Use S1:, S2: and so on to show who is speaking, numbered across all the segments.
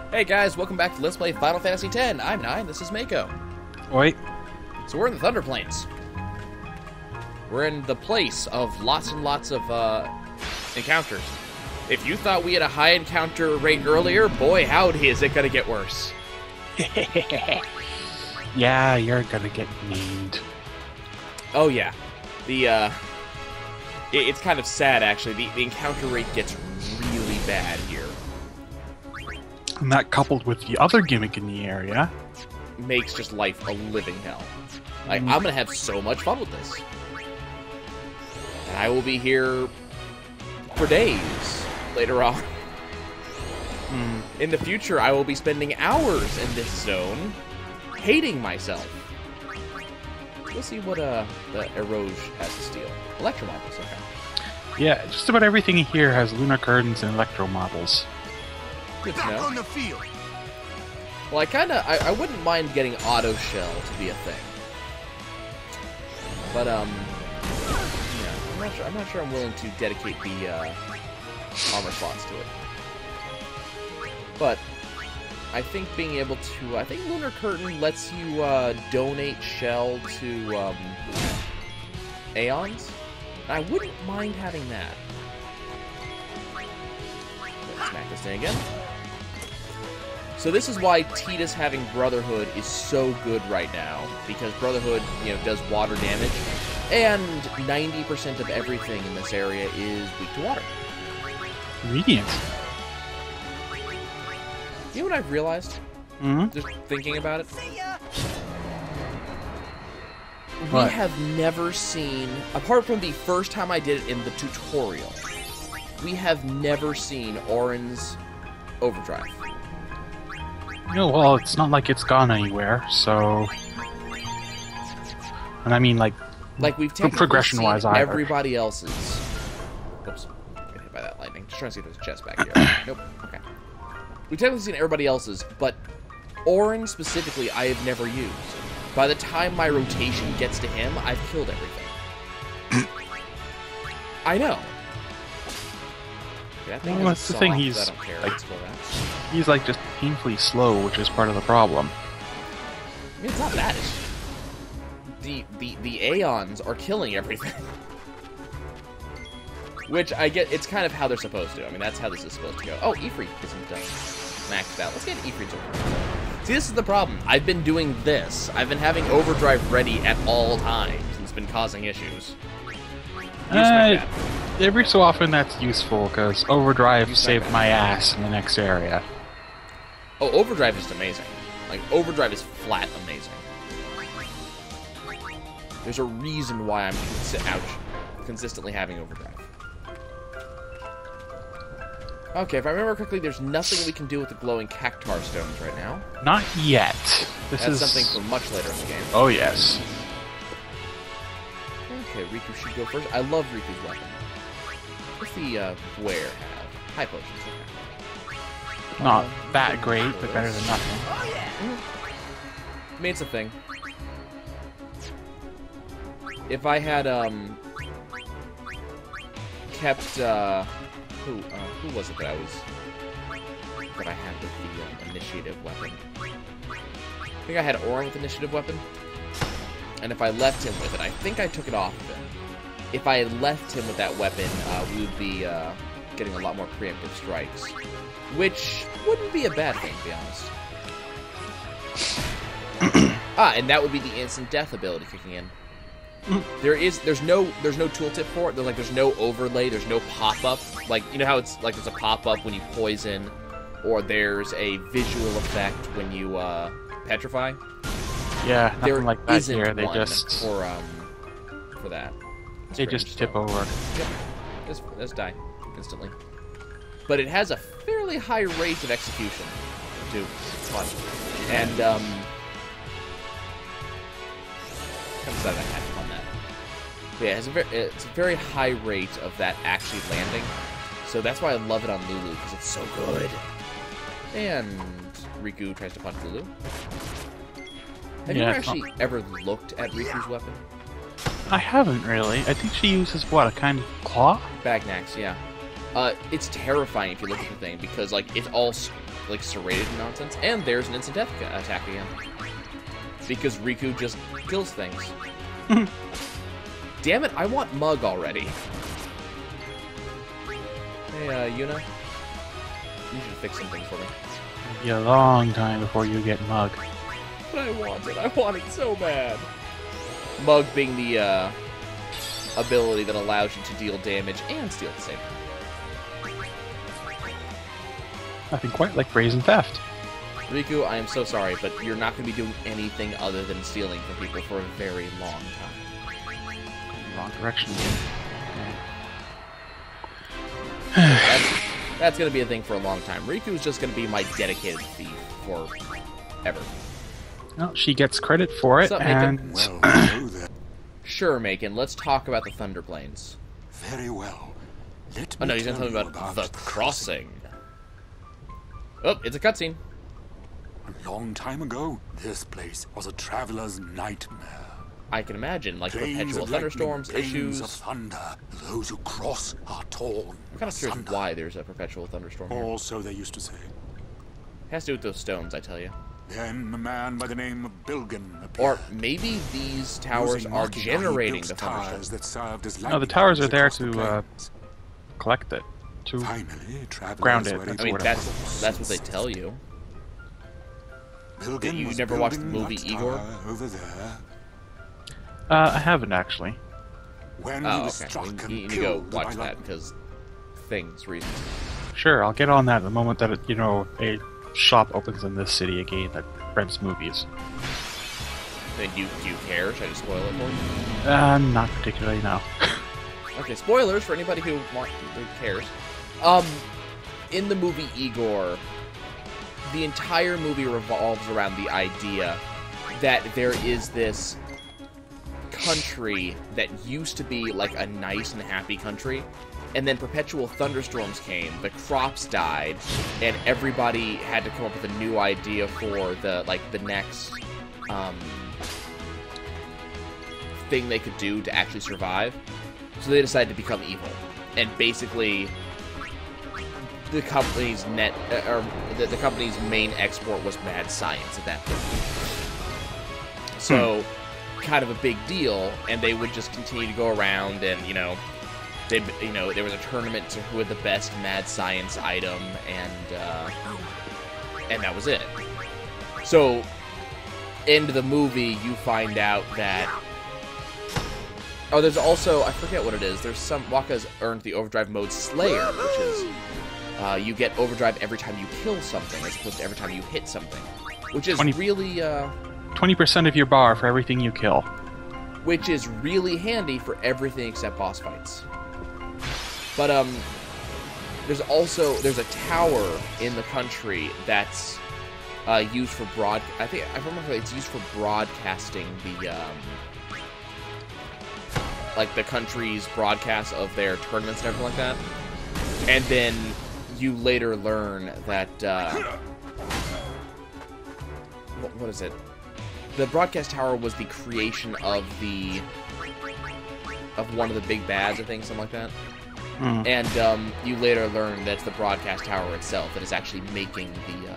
S1: Hey guys, welcome back to Let's Play Final Fantasy X. I'm Nine, this is Mako.
S2: Wait.
S1: So we're in the Thunder Plains. We're in the place of lots and lots of encounters. If you thought we had a high encounter rate earlier, boy howdy is it gonna get worse.
S2: Yeah, you're gonna get named.
S1: Oh yeah. It's kind of sad actually. The encounter rate gets really bad here.
S2: And that coupled with the other gimmick in the area
S1: makes just life a living hell. Like, I'm gonna have so much fun with this. And I will be here for days later on. In the future, I will be spending hours in this zone, hating myself. We'll see what the Eroge has to steal. Electro models, okay.
S2: Yeah, just about everything here has lunar curtains and electro models.
S1: Good to know.
S3: On the field.
S1: Well, I wouldn't mind getting auto shell to be a thing. But yeah, I'm not sure I'm willing to dedicate the armor slots to it. But I think being able to, I think Lunar Curtain lets you donate shell to Aeons. And I wouldn't mind having that. Let's smack this thing again. So this is why Tidus having Brotherhood is so good right now, because Brotherhood, does water damage, and 90% of everything in this area is weak to water.
S2: Radiant.
S1: You know what I've realized? Just thinking about it? We have never seen, apart from the first time I did it in the tutorial, we have never seen Auron's Overdrive.
S2: Well, it's not like it's gone anywhere, so... And I mean, like
S1: we've technically
S2: progression-wise,
S1: seen everybody else's... Oops, got hit by that lightning. Just trying to see if there's a chest back here. Nope, okay. We've technically seen everybody else's, but Auron specifically I have never used. By the time my rotation gets to him, I've killed everything. I know. Okay, that thing
S2: Well, that's the thing,
S1: I
S2: he's
S1: don't care.
S2: like-
S1: Let's go that.
S2: he's like just painfully slow, which is part of the problem.
S1: I mean, it's not that. It's the Aeons are killing everything. Which, I get, it's kind of how they're supposed to. I mean, that's how this is supposed to go. Oh, Ifrit isn't maxed out. Let's get Ifrit's over. See, this is the problem. I've been doing this. I've been having Overdrive ready at all times, and it's been causing issues.
S2: Every so often that's useful, because Overdrive saved my ass in the next area.
S1: Oh, Overdrive is amazing. Like, Overdrive is flat amazing. There's a reason why I'm consistently having Overdrive. Okay, if I remember correctly, there's nothing we can do with the glowing cactar stones right now.
S2: Not yet. This
S1: That's
S2: is
S1: something for much later in the game.
S2: Oh yes.
S1: Okay, Rikku should go first. I love Riku's weapon. What's the Where have? High potions. Okay.
S2: Not that great, but better than nothing.
S1: I mean, it's a thing. If I had kept who was it that I had with the initiative weapon? I think I had Auron with initiative weapon, and if I left him with it, I think I took it off of him. If I had left him with that weapon, we would be getting a lot more preemptive strikes, which wouldn't be a bad thing, to be honest. And that would be the instant death ability kicking in. There's no tooltip for it. There's no overlay. There's no pop up. Like, you know how it's like there's a pop up when you poison, or there's a visual effect when you petrify.
S2: Yeah, nothing
S1: There
S2: like that
S1: isn't
S2: here. They
S1: one
S2: just
S1: for that.
S2: they just tip over.
S1: Yep. Just die instantly. But it has a fairly high rate of execution too. And comes out of that on that. But yeah, it's a very high rate of that actually landing. So that's why I love it on Lulu, because it's so good. And Rikku tries to punch Lulu. Have you ever ever looked at Riku's weapon?
S2: I haven't really. I think she uses what, a kind of claw?
S1: Bagnax, yeah. It's terrifying if you look at the thing, because like it's all like serrated nonsense. And there's an instant death attack again. Because Rikku just kills things. Damn it, I want Mug already. Hey, Yuna. You should fix something for me.
S2: It'll be a long time before you get Mug.
S1: But I want it so bad. Mug being the, ability that allows you to deal damage and steal at the same time.
S2: Nothing quite like Brazen Theft.
S1: Rikku, I am so sorry, but you're not going to be doing anything other than stealing from people for a very long time.
S2: Wrong direction.
S1: That's going to be a thing for a long time. Riku's just going to be my dedicated thief forever.
S2: Well, she gets credit for it, and...
S3: Well, hello there.
S1: Sure, Macon, let's talk about the Thunder Plains.
S3: Very well. Let
S1: Oh
S3: me
S1: no, he's going to
S3: tell
S1: tell me
S3: you
S1: about the crossing. Oh, it's a cutscene.
S3: A long time ago, this place was a traveler's nightmare.
S1: I can imagine, like
S3: Plains
S1: perpetual
S3: of lightning,
S1: thunderstorms,
S3: plains
S1: issues.
S3: of thunder. Those who cross are torn.
S1: I'm kind of curious
S3: asunder.
S1: why there's a perpetual thunderstorm here.
S3: Or so they used to say.
S1: Has to do with those stones, I tell you.
S3: Then a man by the name of Bilgan appeared.
S1: Or maybe these towers
S3: Using
S1: are
S3: marking
S1: generating
S3: built
S1: the
S3: towers
S1: thunderstorm.
S3: that served as
S2: No, the
S3: lightning
S2: towers are
S3: bolts
S2: there
S3: across the
S2: to
S3: plains.
S2: collect it. To
S3: Finally, travelers
S2: ground it,
S3: were
S2: that's
S1: I mean,
S3: able to
S1: that's what they
S3: cross.
S1: tell you.
S3: Bilgan
S1: You
S3: was
S1: never watched the
S3: building
S1: movie
S3: that
S1: Igor?
S3: tower over there.
S2: I haven't, actually.
S3: When he
S1: Oh,
S3: was
S1: okay.
S3: struck
S1: You
S3: and
S1: need to go
S3: killed by
S1: watch that,
S3: lightning.
S1: because things, reasons.
S2: Sure, I'll get on that the moment that, a shop opens in this city again that rents movies.
S1: Then do you care? Should I just spoil it for you?
S2: Not particularly, no.
S1: Okay, spoilers for anybody who cares. In the movie Igor, the entire movie revolves around the idea that there is this country that used to be like a nice and happy country, and then perpetual thunderstorms came, the crops died, and everybody had to come up with a new idea for the next thing they could do to actually survive. So they decided to become evil, and basically the company's the company's main export was mad science at that point. So kind of a big deal, and they would just continue to go around and there was a tournament to who had the best mad science item, and that was it. So end of the movie, you find out that there's also, I forget what it is, there's some, Wakka's earned the overdrive mode Slayer, which is you get overdrive every time you kill something as opposed to every time you hit something, which is really
S2: 20% of your bar for everything you kill.
S1: Which is really handy for everything except boss fights. But there's a tower in the country that's used for I think I remember it's used for broadcasting the like the country's broadcasts of their tournaments and everything like that. And then you later learn that what is it? The broadcast tower was the creation of one of the big bads, I think, something like that. And you later learn that it's the broadcast tower itself that is actually making the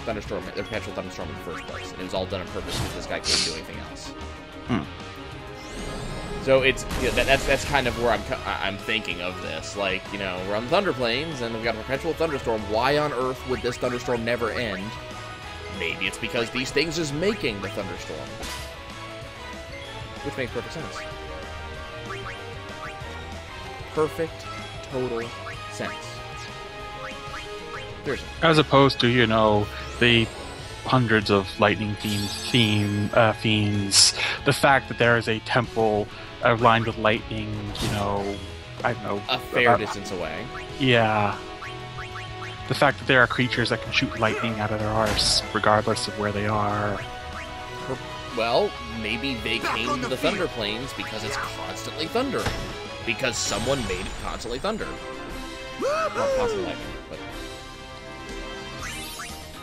S1: thunderstorm, the perpetual thunderstorm in the first place. And it was all done on purpose because this guy couldn't do anything else. So it's that's kind of where I'm thinking of this. Like, we're on the Thunder Plains and we've got a perpetual thunderstorm. Why on earth would this thunderstorm never end? Maybe it's because these things is making the thunderstorm, which makes perfect sense. Perfect, total sense. Seriously.
S2: As opposed to, the hundreds of lightning fiends, the fact that there is a temple lined with lightning, I don't know.
S1: A fair distance away.
S2: Yeah. The fact that there are creatures that can shoot lightning out of their arse, regardless of where they are.
S1: Well, maybe they came to the Thunder Plains because it's constantly thundering. Because someone made it constantly thunder. Not constantly lightning,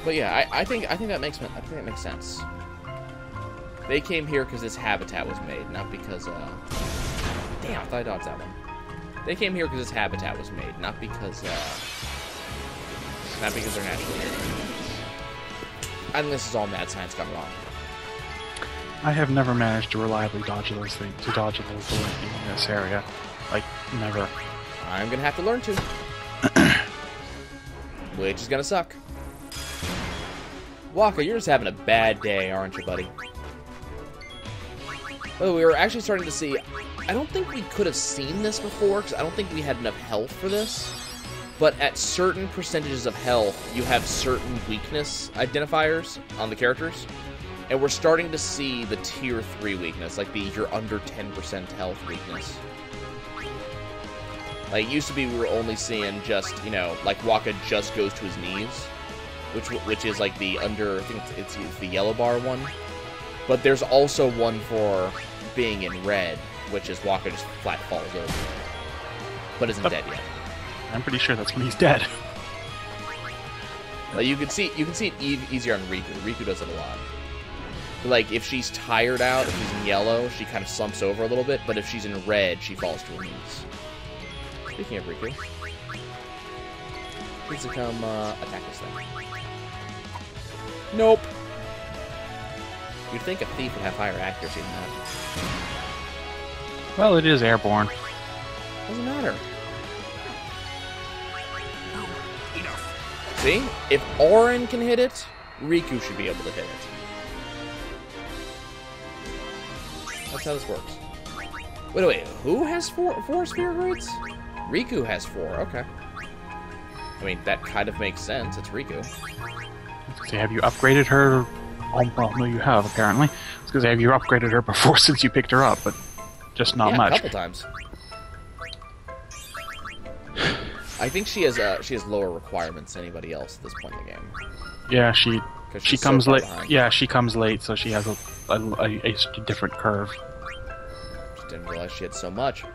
S1: but yeah, I think that makes sense. They came here because this habitat was made, not because damn, I thought I dodged that one. They came here because this habitat was made, not because not because they're naturally weird. I think this is all mad science gone wrong.
S2: I have never managed to reliably dodge those things, to dodge those bullets in this area. Like, never.
S1: I'm gonna have to learn to. Which is gonna suck. Waka, you're just having a bad day, aren't you, buddy? Oh, we were actually starting to see... I don't think we could have seen this before, because I don't think we had enough health for this. But at certain percentages of health, you have certain weakness identifiers on the characters. And we're starting to see the tier 3 weakness, like the you're under 10% health weakness. Like, it used to be we were only seeing just, you know, like Waka just goes to his knees, which is like the under, I think it's the yellow bar one. But there's also one for being in red, which is Waka just flat falls over, but isn't dead yet.
S2: I'm pretty sure that's when he's dead.
S1: Like, you can see it easier on Rikku. Rikku does it a lot. Like, if she's tired out, if she's in yellow, she kind of slumps over a little bit, but if she's in red, she falls to her knees. Speaking of Rikku, please to come attack this thing. Nope. You'd think a thief would have higher accuracy than that.
S2: Well, it is airborne.
S1: Doesn't matter. See? If Auron can hit it, Rikku should be able to hit it. That's how this works. Wait, who has four spirit roots? Rikku has 4, okay. I mean, that kind of makes sense. It's Rikku.
S2: So have you upgraded her? Oh, well, no, you have, apparently. I was going to say, have you upgraded her before since you picked her up, but just not much.
S1: A couple times. I think she has lower requirements than anybody else at this point in the game.
S2: Yeah, she comes
S1: so
S2: late.
S1: behind.
S2: Yeah, she comes late, so she has a different curve.
S1: Just didn't realize she had so much.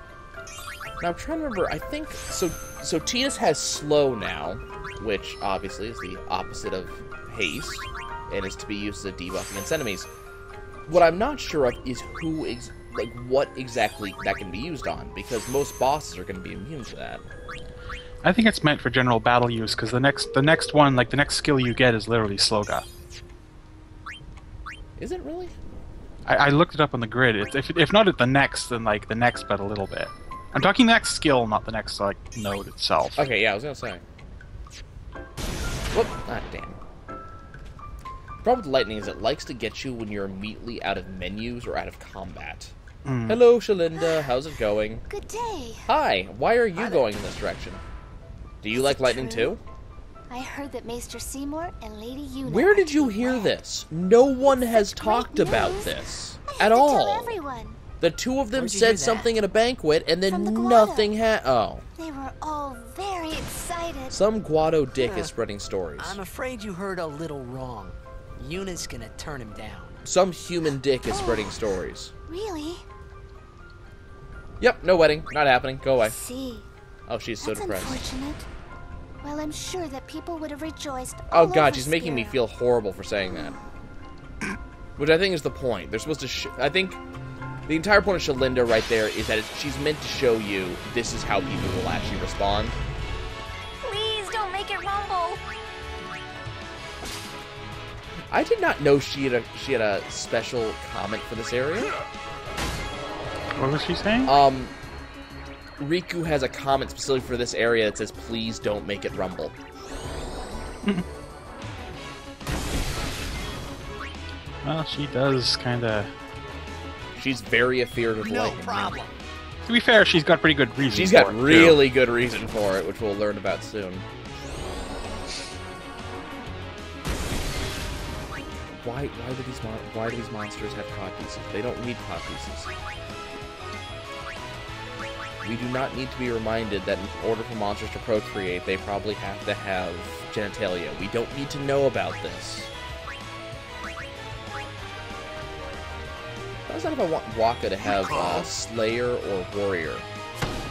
S1: Now I'm trying to remember. I think so. So Tidus has slow now, which obviously is the opposite of haste, and is to be used as a debuff against enemies. What I'm not sure of is what exactly that can be used on, because most bosses are going to be immune to that.
S2: I think it's meant for general battle use, because the next one, like the next skill you get, is literally Sloga.
S1: Is it really?
S2: I looked it up on the grid. If not at the next, then like the next, but a little bit. I'm talking next skill, not the next like node itself.
S1: Okay, yeah, I was gonna say. Whoop! Ah, damn. The problem with lightning is it likes to get you when you're immediately out of menus or out of combat. Hello, Shalinda. How's it going?
S4: Good day.
S1: Hi. Why are you going in this direction? Do you like lightning too?
S4: I heard that Maester Seymour and Lady Una.
S1: Where did you hear this? No one has talked about this at all.
S4: Tell everyone.
S1: The two of them said something at a banquet, and then nothing happened. Oh.
S4: They were all very excited.
S1: Some Guado dick is spreading stories.
S5: I'm afraid you heard a little wrong. Yuna's gonna turn him down.
S1: Some human dick is spreading stories.
S4: Really?
S1: Yep, no wedding. Not happening. Go away.
S4: I see.
S1: Oh, she's so
S4: That's
S1: depressed.
S4: Unfortunate. Well, I'm sure that people would have rejoiced.
S1: Oh
S4: all
S1: god,
S4: over
S1: she's making me
S4: Spira.
S1: feel horrible for saying that. Which I think is the point. They're supposed to I think the entire point of Shalinda right there is that she's meant to show you this is how people will actually respond.
S4: Please don't make it rumble.
S1: I did not know she had a special comment for this area.
S2: What was she saying?
S1: Rikku has a comment specifically for this area that says, "Please don't make it rumble."
S2: Well, she does kind of.
S1: She's very afeared of
S5: No
S1: lightning.
S5: problem.
S2: To be fair, she's got pretty good reason.
S1: She's
S2: for
S1: got
S2: it,
S1: really good reason for it, which we'll learn about soon. Why do these monsters have codpieces? They don't need codpieces. We do not need to be reminded that in order for monsters to procreate, they probably have to have genitalia. We don't need to know about this. I was not if I want Waka to have Slayer or Warrior.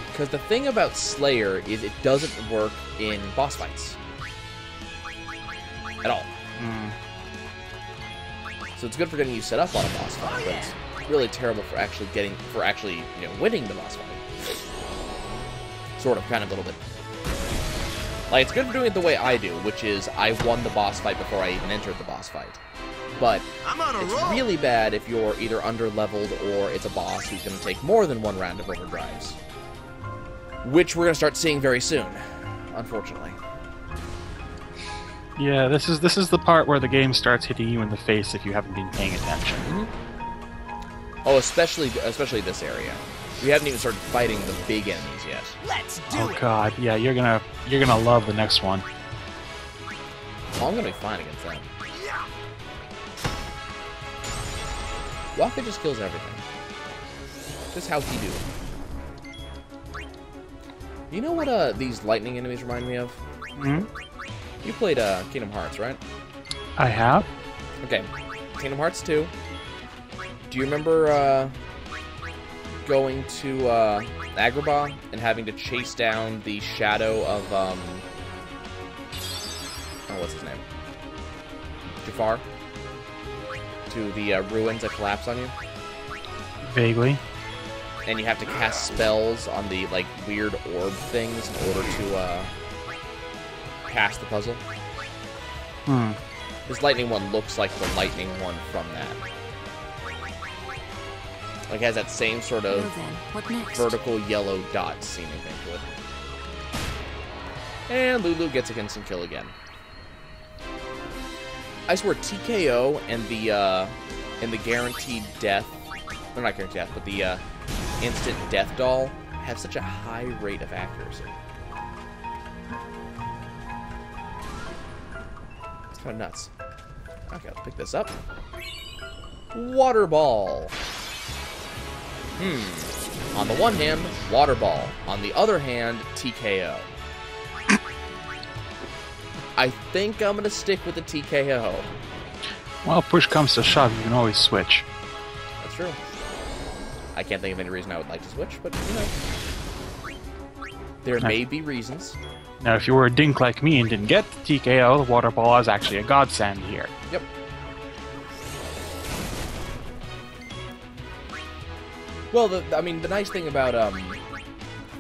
S1: Because the thing about Slayer is it doesn't work in boss fights. At all. So it's good for getting you set up on a boss fight, but it's really terrible for actually winning the boss fight. Sort of, kind of, a little bit. Like, it's good for doing it the way I do, which is I won the boss fight before I even entered the boss fight. But it's really bad if you're either under-leveled or it's a boss who's going to take more than one round of overdrives. Which we're going to start seeing very soon, unfortunately.
S2: Yeah, this is the part where the game starts hitting you in the face if you haven't been paying attention.
S1: Mm-hmm. Oh, especially this area. We haven't even started fighting the big enemies yet.
S5: Let's do it.
S2: Oh god, yeah, you're gonna love the next one.
S1: Oh, I'm gonna be fine against that. Waka just kills everything. Just how he do. You know what these lightning enemies remind me of?
S2: Hmm?
S1: You played Kingdom Hearts, right?
S2: I have.
S1: Okay, Kingdom Hearts 2. Do you remember going to Agrabah and having to chase down the shadow of oh, what's his name? Jafar? To the ruins that collapse on you?
S2: Vaguely.
S1: And you have to cast spells on the, like, weird orb things in order to pass the puzzle.
S2: Hmm.
S1: This lightning one looks like the lightning one from that. Like, has that same sort of vertical yellow dot seeming thing to it. And Lulu gets a instant kill again. I swear, TKO and the guaranteed death, or not guaranteed death, but the instant death doll have such a high rate of accuracy. It's kind of nuts. Okay, let's pick this up. Water ball. On the one hand, water ball. On the other hand, TKO. I think I'm going to stick with the TKO.
S2: Well, push comes to shove, you can always switch.
S1: That's true. I can't think of any reason I would like to switch, but, you know. There may be reasons.
S2: Now, if you were a dink like me and didn't get the TKO, the water ball is actually a godsend here.
S1: Yep. Well, I mean, the nice thing about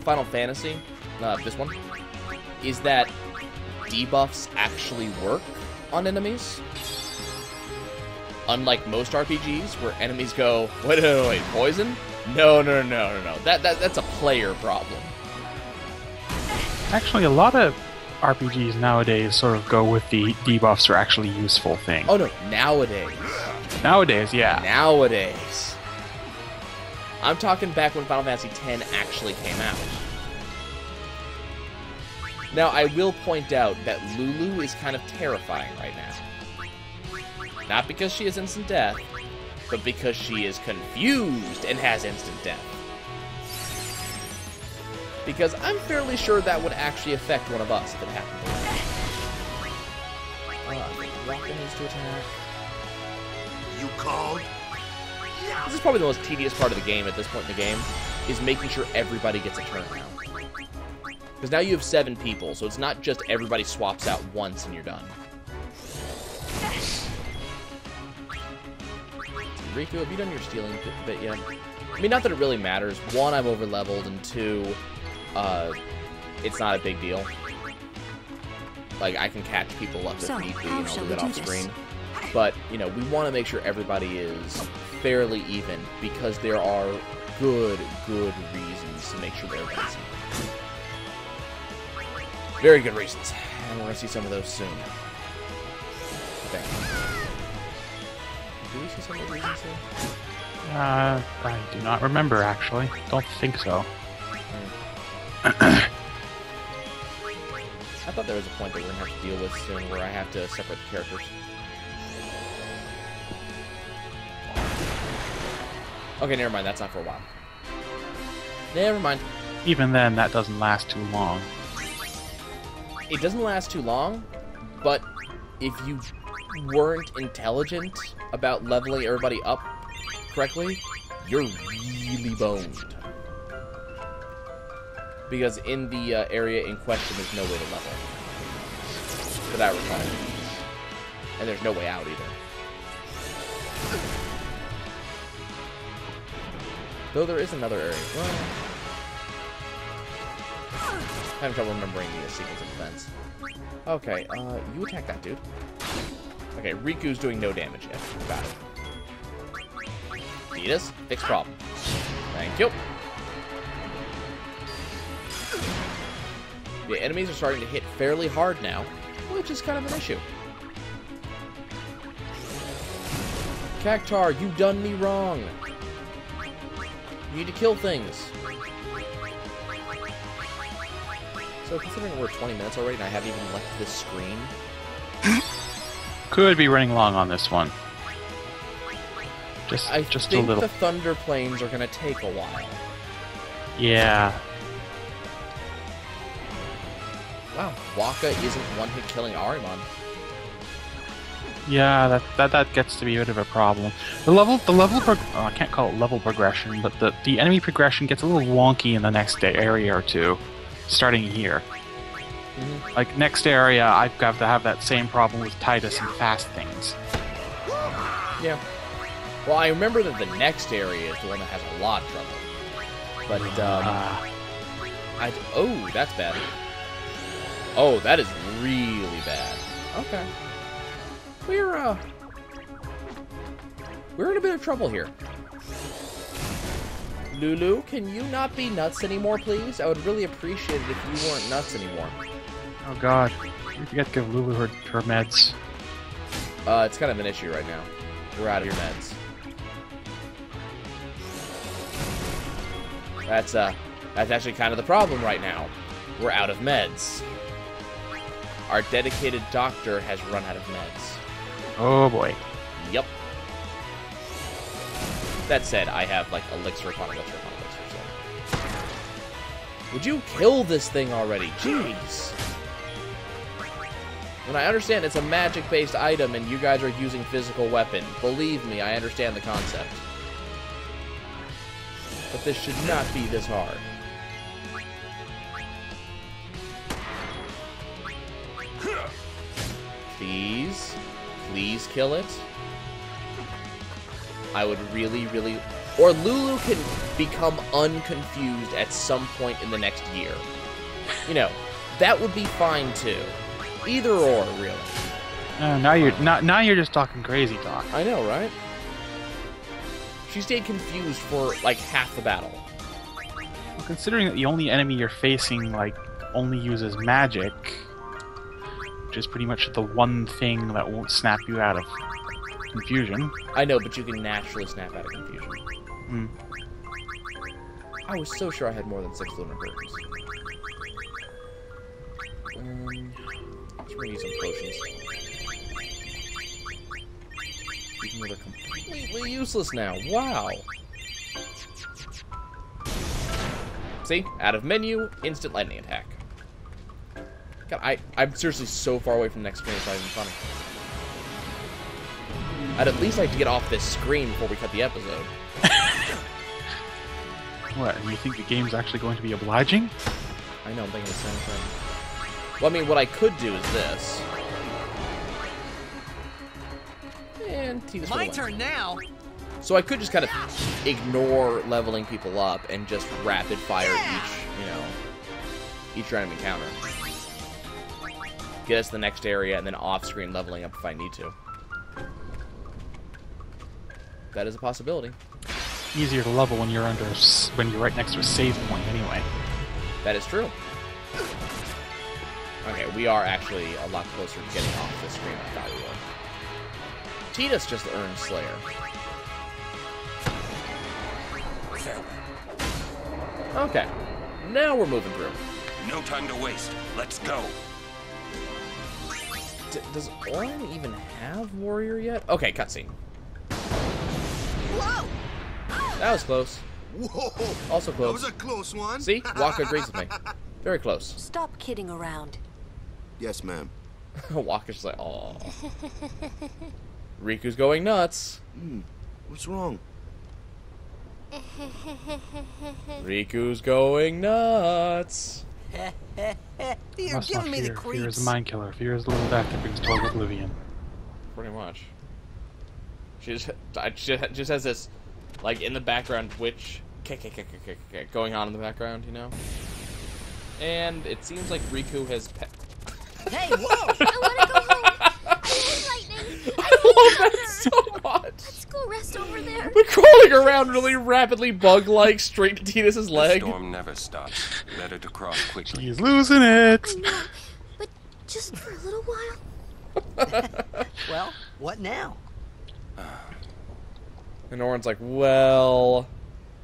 S1: Final Fantasy, this one, is that debuffs actually work on enemies. Unlike most RPGs, where enemies go, wait, poison? No. That's a player problem.
S2: Actually, a lot of RPGs nowadays sort of go with the debuffs are actually useful thing.
S1: Oh no, nowadays.
S2: Nowadays, yeah.
S1: Nowadays. I'm talking back when Final Fantasy X actually came out. Now, I will point out that Lulu is kind of terrifying right now. Not because she has instant death, but because she is confused and has instant death. Because I'm fairly sure that would actually affect one of us if it happened. Waka needs to attack.
S3: You called?
S1: This is probably the most tedious part of the game at this point in the game, is making sure everybody gets a turn now. Because now you have 7 people, so it's not just everybody swaps out once and you're done. Rikku, have you done your stealing bit yet? I mean, not that it really matters. 1, I'm over-leveled, and 2, it's not a big deal. Like, I can catch people up if need be, and I'll do that off screen. But, you know, we want to make sure everybody is fairly even, because there are good reasons to make sure that everybody's even. Very good reasons. And we're going to see some of those soon. Okay. Do we see some of the reasons soon?
S2: I do not remember, actually. Don't think so.
S1: I thought there was a point that we're going to have to deal with soon where I have to separate the characters. Okay, never mind. That's not for a while. Never mind.
S2: Even then, that doesn't last too long.
S1: It doesn't last too long, but if you weren't intelligent about leveling everybody up correctly, you're really boned. Because in the area in question, there's no way to level. For that requirement. And there's no way out either. Though there is another area. Well, having trouble remembering the sequence of events. Okay, you attack that dude. Okay, Riku's doing no damage yet. Got it. Tidus, fix problem. Thank you. The enemies are starting to hit fairly hard now, which is kind of an issue. Cactar, you done me wrong. You need to kill things. So considering we're 20 minutes already and I haven't even left this screen.
S2: Could be running long on this one.
S1: I
S2: just
S1: think
S2: a little.
S1: the Thunder Plains are going to take a while.
S2: Yeah.
S1: Wow, Waka isn't one-hit killing Ahriman.
S2: Yeah, that gets to be a bit of a problem. I can't call it level progression, but the enemy progression gets a little wonky in the next area or two, starting here.
S1: Mm-hmm.
S2: Like next area, I've got to have that same problem with Tidus and fast things.
S1: Yeah. Well, I remember that the next area is the one that has a lot of trouble. But oh, that's bad. Oh, that is really bad. Okay. We're in a bit of trouble here. Lulu, can you not be nuts anymore, please? I would really appreciate it if you weren't nuts anymore.
S2: Oh god, you forget to give Lulu her meds.
S1: It's kind of an issue right now. We're out of your meds. That's actually kind of the problem right now. We're out of meds. Our dedicated doctor has run out of meds.
S2: Oh boy.
S1: Yep. That said, I have like elixir upon elixir upon elixir, so. Would you kill this thing already? Jeez. And I understand it's a magic-based item and you guys are using physical weapon. Believe me, I understand the concept. But this should not be this hard. Please. Please kill it. I would really, really... Or Lulu can become unconfused at some point in the next year. You know, that would be fine too. Either or, really.
S2: No, now you're just talking crazy talk.
S1: I know, right? She stayed confused for like half the battle.
S2: Well, considering that the only enemy you're facing like only uses magic, which is pretty much the one thing that won't snap you out of confusion.
S1: I know, but you can naturally snap out of confusion.
S2: Hmm.
S1: I was so sure I had more than 6 lunar burdens. Let's read some potions. Even though they're completely useless now. Wow. See? Out of menu, instant lightning attack. God, I'm seriously so far away from the next screen, it's not even funny. I'd at least like to get off this screen before we cut the episode.
S2: What, and you think the game's actually going to be obliging?
S1: I know, I'm thinking the same thing. Well, I mean, what I could do is this. And Tidus
S5: My turn now.
S1: So I could just kind of ignore leveling people up and just rapid fire each random encounter. Get us to the next area and then off-screen leveling up if I need to. That is a possibility.
S2: Easier to level when you're right next to a save point anyway.
S1: That is true. Okay, we are actually a lot closer to getting off this screen than I thought we were. Tidus just earned Slayer. Okay, now we're moving through.
S3: No time to waste. Let's go.
S1: Does Orin even have Warrior yet? Okay, cutscene.
S6: Whoa!
S1: That was close.
S6: Whoa!
S1: Also close.
S6: That was a close one.
S1: See? Waka agrees with me. Very close.
S4: Stop kidding around.
S6: Yes, ma'am.
S1: Waka's just like, oh. Riku's going nuts.
S6: What's wrong?
S1: Riku's going nuts.
S5: You're
S2: Must not
S5: giving me the
S2: fear. Fear is
S5: creeps.
S2: the mind killer. Fear is the little death that brings total oblivion.
S1: Pretty much. She just has this, like, in the background, witch going on in the background, you know? And it seems like Rikku has
S5: Hey, whoa!
S4: I want to go home. I hate lightning.
S1: I love that so much.
S4: Let's go rest over there.
S1: We're crawling around really rapidly, bug-like, straight to Tidus's
S7: The
S1: leg.
S7: storm never stops. Let it across quickly.
S2: He's losing it.
S4: I know, but just for a little while.
S5: Well, what now?
S1: And Orin's like, well,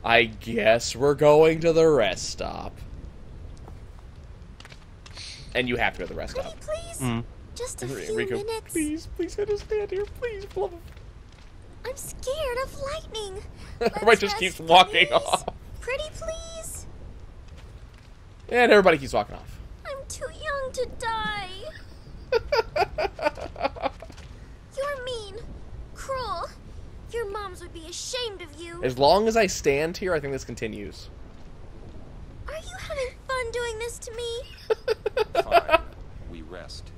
S1: I guess we're going to the rest stop. And you have to go to the rest
S4: Pretty
S1: stop.
S4: please. Just a few
S1: Rikku,
S4: minutes.
S1: please understand here. Please, for love of...
S4: I'm scared of lightning.
S1: Everybody just keeps walking off.
S4: Pretty please.
S1: And everybody keeps walking off.
S4: I'm too young to die. You're mean. Cruel. Your moms would be ashamed of you.
S1: As long as I stand here, I think this continues.
S4: Are you having fun doing this to me?
S7: Fine. We rest.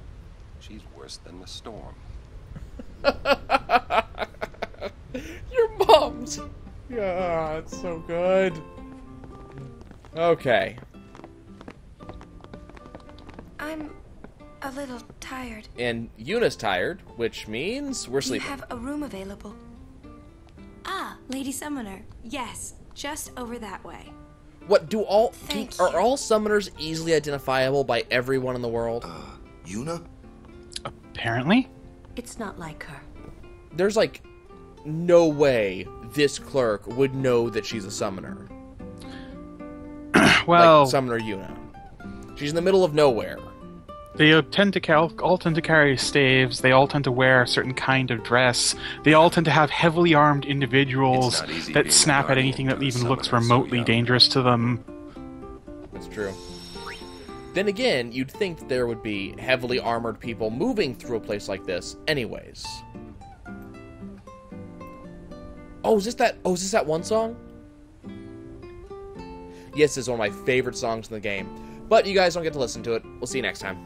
S7: She's worse than the storm.
S1: Your mom's. Yeah, it's so good. Okay.
S8: I'm a little tired.
S1: And Yuna's tired, which means we're
S8: Do you
S1: sleeping.
S8: have a room available? Ah, Lady Summoner. Yes, just over that way.
S1: What do all
S8: Thank
S1: are
S8: you.
S1: all summoners easily identifiable by everyone in the world?
S6: Yuna?
S2: Apparently.
S8: It's not like her.
S1: There's like no way this clerk would know that she's a summoner.
S2: Well,
S1: Like Summoner Yuna. She's in the middle of nowhere.
S2: they all tend to carry staves. They all tend to wear a certain kind of dress. They all tend to have heavily armed individuals
S7: It's not easy
S2: that
S7: being
S2: snap
S7: a
S2: at
S7: guardian
S2: anything
S7: to
S2: that
S7: a
S2: even looks
S7: summoner so
S2: remotely
S7: young.
S2: dangerous to them.
S1: That's true. Then again, you'd think there would be heavily armored people moving through a place like this anyways. Oh, is this that one song? Yes, it's one of my favorite songs in the game. But you guys don't get to listen to it. We'll see you next time.